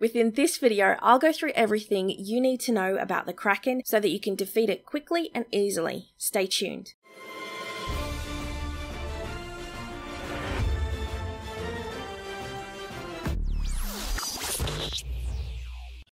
Within this video, I'll go through everything you need to know about the Kraken so that you can defeat it quickly and easily. Stay tuned.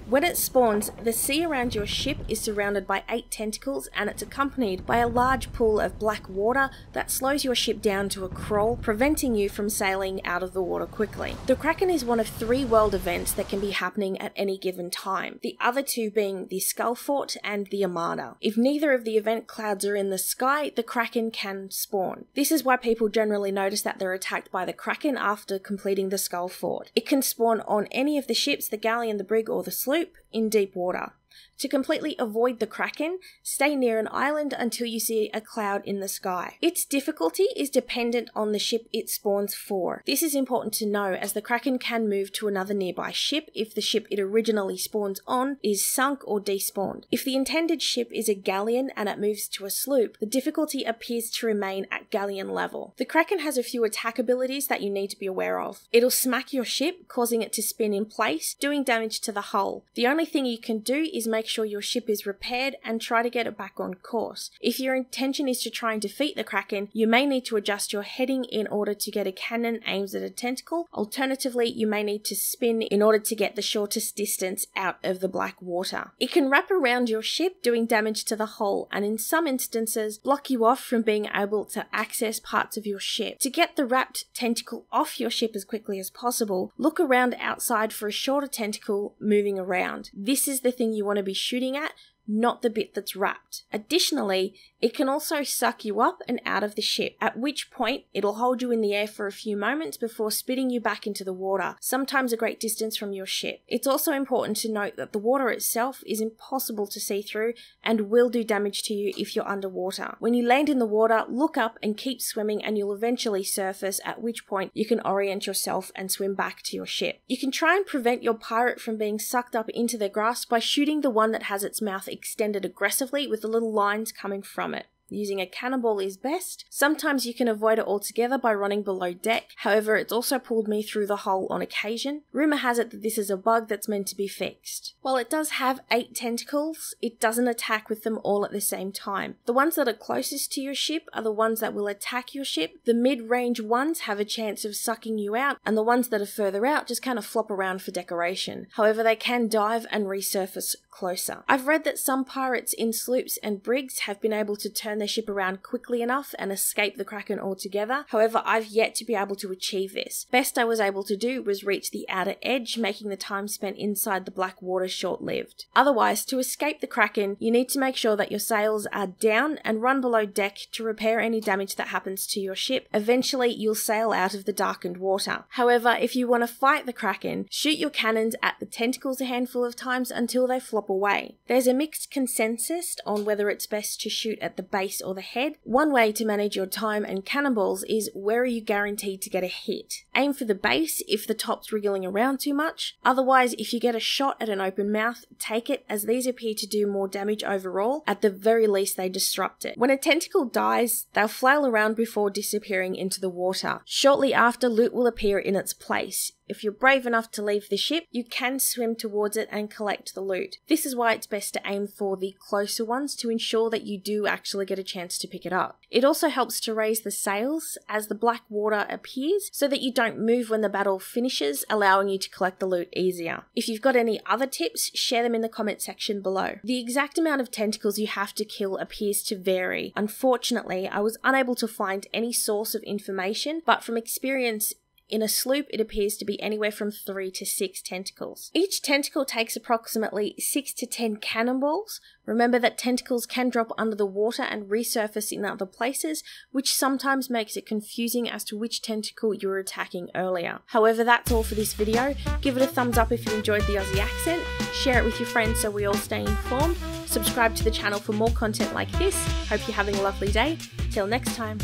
When it spawns, the sea around your ship is surrounded by 8 tentacles and it's accompanied by a large pool of black water that slows your ship down to a crawl, preventing you from sailing out of the water quickly. The Kraken is one of 3 world events that can be happening at any given time, the other 2 being the Skull Fort and the Armada. If neither of the event clouds are in the sky, the Kraken can spawn. This is why people generally notice that they're attacked by the Kraken after completing the Skull Fort. It can spawn on any of the ships, the galleon, the brig, or the sloop, in deep water. To completely avoid the Kraken, stay near an island until you see a cloud in the sky. Its difficulty is dependent on the ship it spawns for. This is important to know as the Kraken can move to another nearby ship if the ship it originally spawns on is sunk or despawned. If the intended ship is a galleon and it moves to a sloop, the difficulty appears to remain at galleon level. The Kraken has a few attack abilities that you need to be aware of. It'll smack your ship, causing it to spin in place, doing damage to the hull. The only thing you can do is make sure your ship is repaired and try to get it back on course. If your intention is to try and defeat the Kraken, you may need to adjust your heading in order to get a cannon aimed at a tentacle. Alternatively, you may need to spin in order to get the shortest distance out of the black water. It can wrap around your ship, doing damage to the hull, and in some instances block you off from being able to access parts of your ship. To get the wrapped tentacle off your ship as quickly as possible, look around outside for a shorter tentacle moving around. This is the thing you want to be shooting at, not the bit that's wrapped. Additionally, it can also suck you up and out of the ship, at which point it'll hold you in the air for a few moments before spitting you back into the water, sometimes a great distance from your ship. It's also important to note that the water itself is impossible to see through and will do damage to you if you're underwater. When you land in the water, look up and keep swimming and you'll eventually surface, at which point you can orient yourself and swim back to your ship. You can try and prevent your pirate from being sucked up into the grass by shooting the one that has its mouth extended aggressively with the little lines coming from it. Using a cannonball is best. Sometimes you can avoid it altogether by running below deck, however it's also pulled me through the hull on occasion. Rumour has it that this is a bug that's meant to be fixed. While it does have 8 tentacles, it doesn't attack with them all at the same time. The ones that are closest to your ship are the ones that will attack your ship. The mid-range ones have a chance of sucking you out, and the ones that are further out just kind of flop around for decoration. However, they can dive and resurface closer. I've read that some pirates in sloops and brigs have been able to turn their ship around quickly enough and escape the Kraken altogether. However, I've yet to be able to achieve this. Best I was able to do was reach the outer edge, making the time spent inside the black water short-lived. Otherwise, to escape the Kraken, you need to make sure that your sails are down and run below deck to repair any damage that happens to your ship. Eventually, you'll sail out of the darkened water. However, if you want to fight the Kraken, shoot your cannons at the tentacles a handful of times until they flop away. There's a mixed consensus on whether it's best to shoot at the base or the head. One way to manage your time and cannonballs is where are you guaranteed to get a hit. Aim for the base if the top's wriggling around too much. Otherwise, if you get a shot at an open mouth, take it as these appear to do more damage overall. At the very least, they disrupt it. When a tentacle dies, they'll flail around before disappearing into the water. Shortly after, loot will appear in its place. If you're brave enough to leave the ship, you can swim towards it and collect the loot. This is why it's best to aim for the closer ones to ensure that you do actually get a chance to pick it up. It also helps to raise the sails as the black water appears so that you don't move when the battle finishes, allowing you to collect the loot easier. If you've got any other tips, share them in the comment section below. The exact amount of tentacles you have to kill appears to vary. Unfortunately, I was unable to find any source of information, but from experience, in a sloop, it appears to be anywhere from 3 to 6 tentacles. Each tentacle takes approximately 6 to 10 cannonballs. Remember that tentacles can drop under the water and resurface in other places, which sometimes makes it confusing as to which tentacle you were attacking earlier. However, that's all for this video. Give it a thumbs up if you enjoyed the Aussie accent, share it with your friends so we all stay informed, subscribe to the channel for more content like this. Hope you're having a lovely day. Till next time.